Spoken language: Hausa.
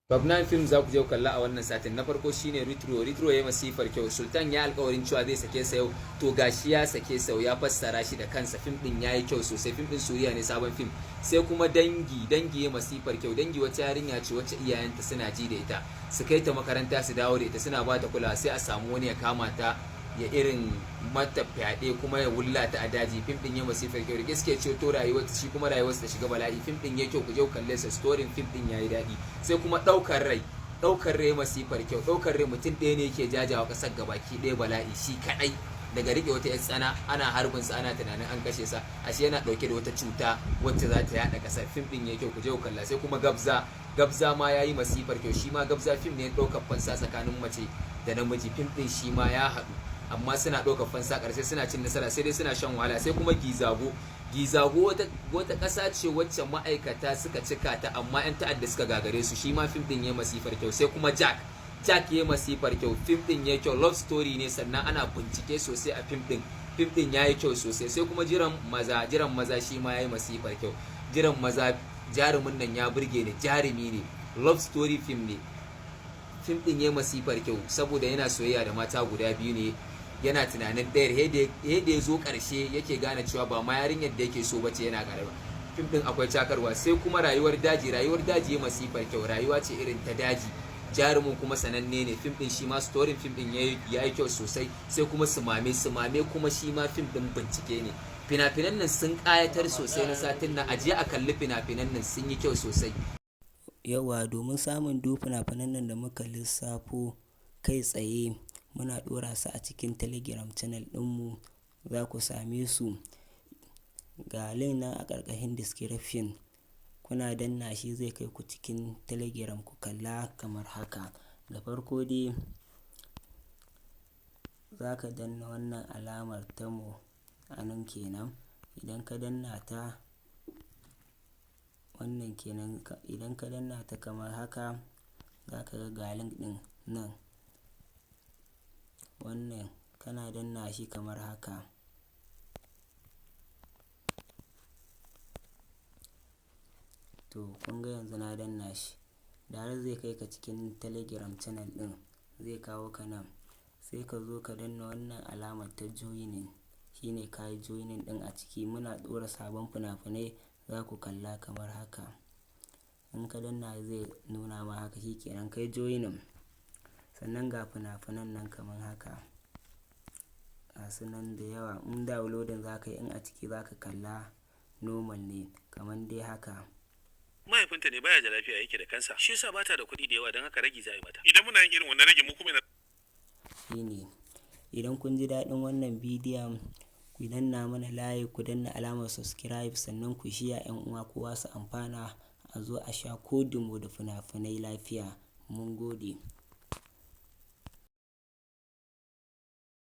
Top 9 film za ku je ku kalla a wannan satin. Na farko shine Retro ya masifar kyau. Sultan ya alƙawarin cewa zai sake sa yau, to gashi ya sake sa ya fassara shi da kansa. Film din yayi kyau sosai. Film din Suriya ne, sabon film. Sai kuma dangi ya masifar kyau. Dangi wata yarinya ce wacce iyayenta suna ji da ita, su kai ta makaranta su dawo da ita, suna ba ta kulawa, sai a samu wani ya kama ta ya irin mata fyaɗe kuma ya wulla ta a daji. Fim din ya masifar kyau da gaske ceto rayuwar shi kuma rayuwar ta shiga bala'i. Fim din ya kyau, ku je ku kalle sa. Story fim din yayi daɗi. Sai kuma ɗaukar rai masifar kyau. ɗaukar rai mutum ɗaya ne yake jajawa ƙasar gabaki ɗaya bala'i shi kaɗai, daga rike wata yan tsana ana harbin sa ana tunanin an kashe sa, ashe yana ɗauke da wata cuta wacce za ta yaɗa ƙasar. Fim din ya kyau, ku je ku kalla. Sai kuma Gabza ma yayi masifar kyau. Shi ma Gabza fim ne ɗaukar fansa tsakanin mace da namiji. Fim din shi ma ya haɗu, amma suna ɗaukar fansa ƙarshe suna cin nasara, sai dai suna shan wahala. Sai kuma Gizago wata ƙasa ce wacce ma'aikata suka cika ta, amma 'yan ta'adda suka gagare su. Shi ma fim ɗin ya masifar kyau. Sai kuma Jack ya masifar kyau. Fim ɗin ya kyau, love story ne, sannan ana bincike sosai a fim ɗin ya yi kyau sosai. Sai kuma jiran maza shi ma ya yi masifar kyau. Jiran maza, jarumin nan ya burge ni, jarumi ne, love story film ne. Fim ɗin ya masifar kyau saboda yana soyayya da mata guda biyu ne, yana tunanin ɗayar, yadda ya zo ƙarshe yake gane cewa ba ma yarinyar da yake so bace yana ƙarama. Fim ɗin akwai cakarwa. Sai kuma rayuwar daji ya masifar kyau. Rayuwa ce irin ta daji, jarumin kuma sananne ne. Fim ɗin shi ma story fim ɗin ya yi kyau sosai. Sai kuma sumame kuma shi ma fim ɗin bincike ne. Fina-finan nan sun ƙayatar sosai na satin nan, aje a kalli fina-finan nan sun yi kyau sosai. Yawa, domin samun duk fina-finan nan da muka lissafo kai tsaye muna ɗora su a cikin Telegram channel ɗinmu, za ku same su. Ga link nan a ƙarƙashin description, kuna danna shi zai kai ku cikin Telegram ku kalla kamar haka. Da farko dai za ka danna wannan alamar tamo a nan kenan. Idan ka danna ta wannan kenan, idan ka danna ta kamar haka, za ka ga link ɗin nan. Wannan kana danna shi kamar haka. To kun ga yanzu na danna shi. Da har zai kai ka cikin Telegram channel ɗin, zai kawo ka nan. Sai ka zo ka danna wannan alamar ta joining, shine ka yi joining ɗin a ciki. Muna ɗora sabon fina-finai za ku kalla kamar haka. In ka danna zai nuna ma haka, shi kenan kai joining. Sannan ga fina-finan nan kamar haka, gasu nan da yawa. In downloading za ka yi, in a ciki za ka kalla normal ne kamar dai haka. Mahaifinta ne baya da lafiya, yake da kansa, shi yasa bata da kuɗi da yawa, don haka ragi za yi mata. Idan muna yin irin wannan rage mu kuma shine, idan kun ji daɗin wannan bidiyon ku danna mana like, ku danna alamar subscribe, sannan ku share 'yan uwa kowa su amfana, a zo a sha kodinmu da fina-finai lafiya. Mun gode.